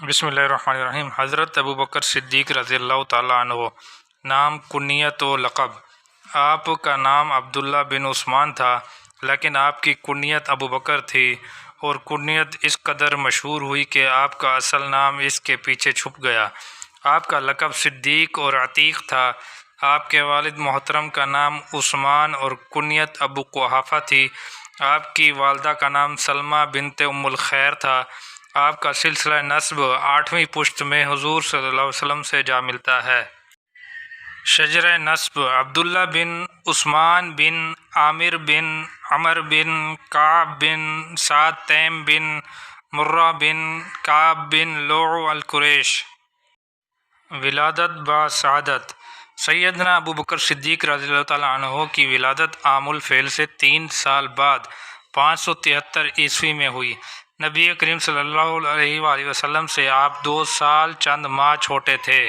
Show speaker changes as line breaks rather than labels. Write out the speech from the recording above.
بسم اللہ الرحمن الرحیم۔ حضرت ابو بکر صدیق رضی اللہ تعالیٰ عنہ، نام، کنیت و لقب۔ آپ کا نام عبداللہ بن عثمان تھا، لیکن آپ کی کنیت ابو بکر تھی، اور کنیت اس قدر مشہور ہوئی کہ آپ کا اصل نام اس کے پیچھے چھپ گیا۔ آپ کا لقب صدیق اور عتیق تھا۔ آپ کے والد محترم کا نام عثمان اور کنیت ابو قحافہ تھی۔ آپ کی والدہ کا نام سلمہ بنت ام الخیر تھا۔ آپ کا سلسلہ نسب 8ویں پشت میں حضور صلی اللہ علیہ وسلم سے جا ملتا ہے۔ شجرہ نسب: عبداللہ بن عثمان بن عامر بن عمر بن کعب بن سعد تیم بن مرہ بن کعب بن لؤ القریش۔ ولادت بسعادت: سیدنا ابو بکر صدیق رضی اللہ تعالیٰ عنہ کی ولادت عام الفیل سے 3 سال بعد 573 عیسوی میں ہوئی۔ نبی کریم صلی اللہ علیہ وآلہ وسلم سے آپ 2 سال چند ماہ چھوٹے تھے۔